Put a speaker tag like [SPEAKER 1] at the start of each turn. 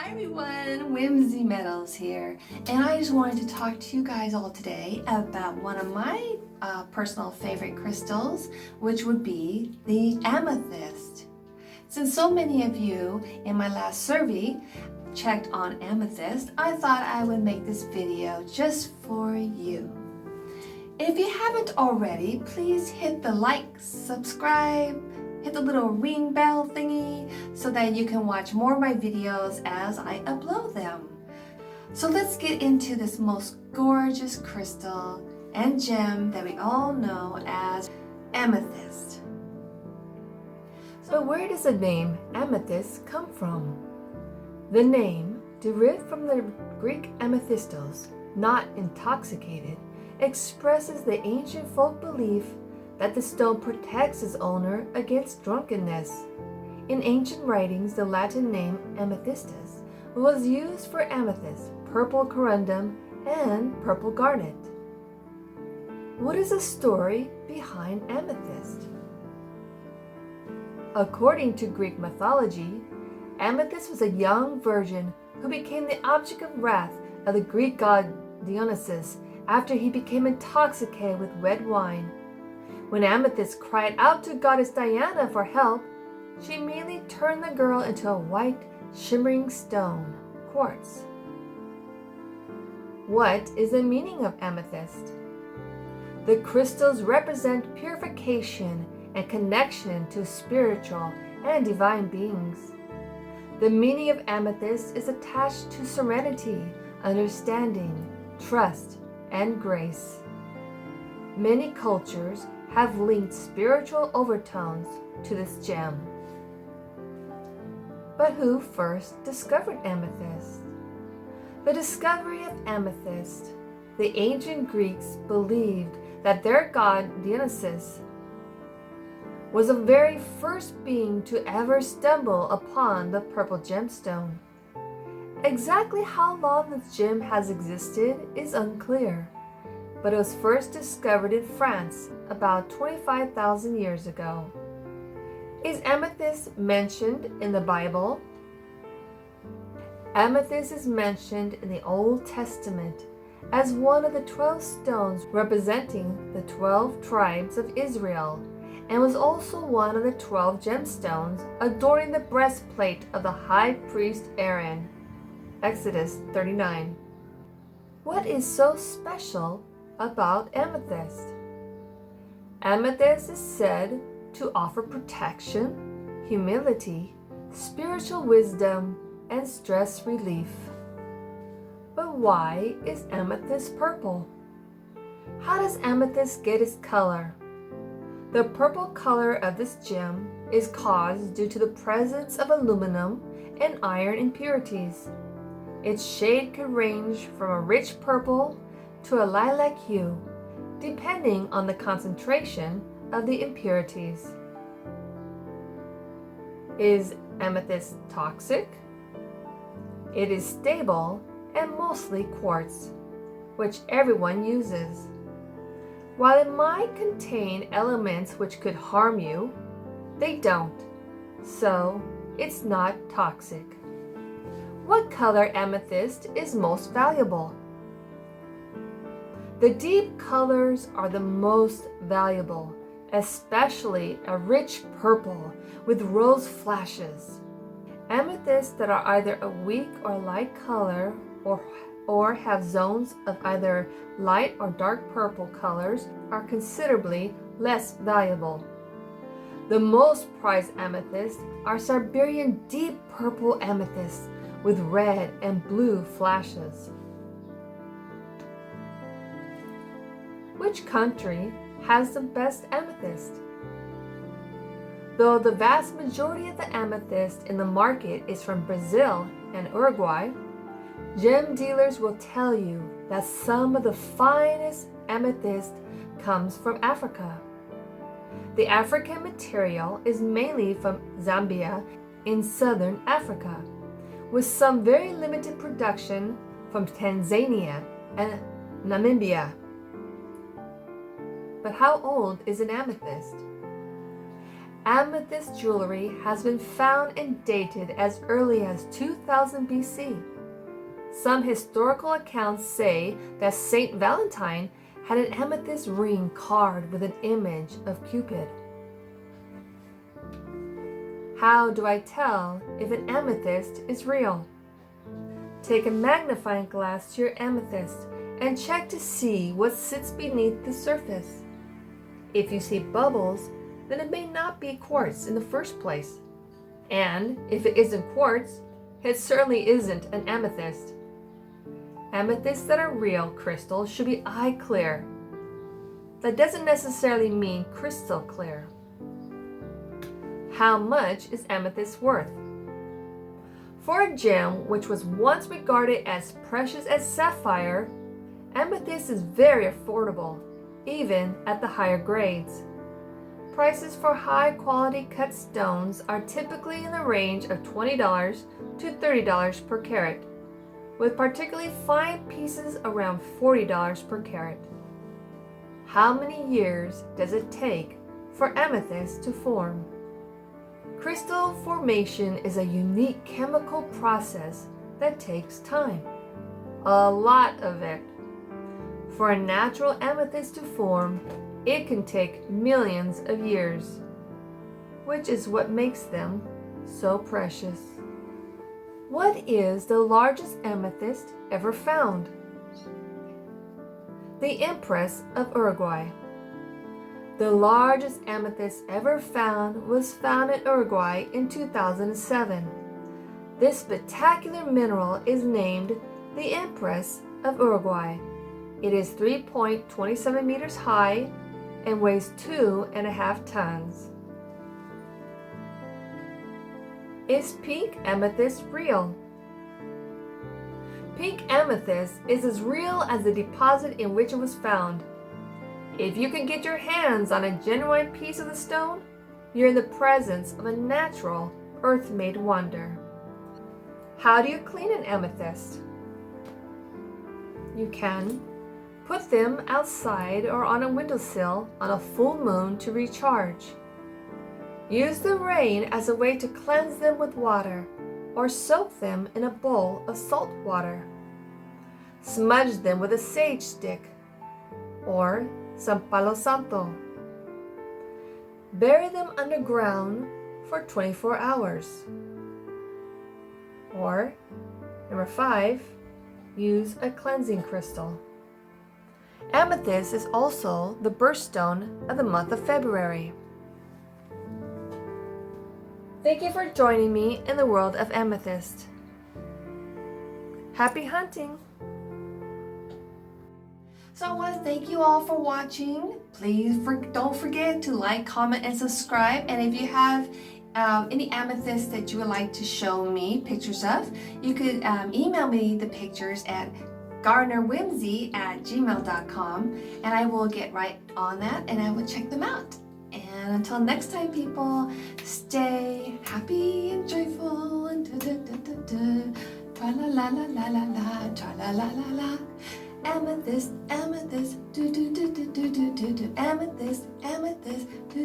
[SPEAKER 1] Hi everyone, Whimsy Meadows here, and I just wanted to talk to you guys all today about one of my personal favorite crystals, which would be the amethyst. Since so many of you in my last survey checked on amethyst, I thought I would make this video just for you. If you haven't already, please hit the like, subscribe, hit the little ring bell thingy so that you can watch more of my videos as I upload them. So let's get into this most gorgeous crystal and gem that we all know as amethyst.
[SPEAKER 2] But where does the name amethyst come from? The name, derived from the Greek amethystos, not intoxicated, expresses the ancient folk belief that the stone protects its owner against drunkenness. In ancient writings, the Latin name amethystus was used for amethyst, purple corundum, and purple garnet. What is the story behind amethyst? According to Greek mythology, Amethyst was a young virgin who became the object of wrath of the Greek god Dionysus after he became intoxicated with red wine. When Amethyst cried out to goddess Diana for help, she immediately turned the girl into a white, shimmering stone, quartz. What is the meaning of amethyst? The crystals represent purification and connection to spiritual and divine beings. The meaning of amethyst is attached to serenity, understanding, trust, and grace. Many cultures have linked spiritual overtones to this gem. But who first discovered amethyst? The discovery of amethyst. The ancient Greeks believed that their god Dionysus was the very first being to ever stumble upon the purple gemstone. Exactly how long this gem has existed is unclear, but it was first discovered in France about 25,000 years ago. Is amethyst mentioned in the Bible? Amethyst is mentioned in the Old Testament as one of the 12 stones representing the 12 tribes of Israel, and was also one of the 12 gemstones adorning the breastplate of the high priest Aaron. Exodus 39. What is so special about amethyst? Amethyst is said to offer protection, humility, spiritual wisdom, and stress relief. But why is amethyst purple? How does amethyst get its color? The purple color of this gem is caused due to the presence of aluminum and iron impurities. Its shade could range from a rich purple to a lilac hue, depending on the concentration of the impurities. Is amethyst toxic? It is stable and mostly quartz, which everyone uses. While it might contain elements which could harm you, they don't, so it's not toxic. What color amethyst is most valuable? The deep colors are the most valuable, especially a rich purple with rose flashes. Amethysts that are either a weak or light color or have zones of either light or dark purple colors are considerably less valuable. The most prized amethysts are Siberian deep purple amethysts with red and blue flashes. Which country has the best amethyst? Though the vast majority of the amethyst in the market is from Brazil and Uruguay, gem dealers will tell you that some of the finest amethyst comes from Africa. The African material is mainly from Zambia in southern Africa, with some very limited production from Tanzania and Namibia. But how old is an amethyst? Amethyst jewelry has been found and dated as early as 2000 BC. Some historical accounts say that Saint Valentine had an amethyst ring carved with an image of Cupid. How do I tell if an amethyst is real? Take a magnifying glass to your amethyst and check to see what sits beneath the surface. If you see bubbles, then it may not be quartz in the first place. And if it isn't quartz, it certainly isn't an amethyst. Amethysts that are real crystals should be eye clear. That doesn't necessarily mean crystal clear. How much is amethyst worth? For a gem which was once regarded as precious as sapphire, amethyst is very affordable, even at the higher grades. Prices for high-quality cut stones are typically in the range of $20 to $30 per carat, with particularly fine pieces around $40 per carat. How many years does it take for amethyst to form? Crystal formation is a unique chemical process that takes time. A lot of it. For a natural amethyst to form, it can take millions of years, which is what makes them so precious. What is the largest amethyst ever found? The Empress of Uruguay. The largest amethyst ever found was found in Uruguay in 2007. This spectacular mineral is named the Empress of Uruguay. It is 3.27 meters high and weighs 2.5 tons. Is pink amethyst real? Pink amethyst is as real as the deposit in which it was found. If you can get your hands on a genuine piece of the stone, you're in the presence of a natural, earth-made wonder. How do you clean an amethyst? You can put them outside or on a windowsill on a full moon to recharge. Use the rain as a way to cleanse them with water, or soak them in a bowl of salt water. Smudge them with a sage stick or some palo santo. Bury them underground for 24 hours. Or, number 5, use a cleansing crystal. Amethyst is also the birthstone of the month of February. Thank you for joining me in the world of amethyst. Happy hunting!
[SPEAKER 1] So I want to thank you all for watching. Please don't forget to like, comment, and subscribe. And if you have any amethyst that you would like to show me pictures of, you could email me the pictures at gardenerwhimsy@gmail.com, and I will get right on that and I will check them out. And until next time, people, stay happy and joyful and tra la la la la la la, tra la la la la. Amethyst, amethyst, do do do do do do do do. Amethyst, amethyst, do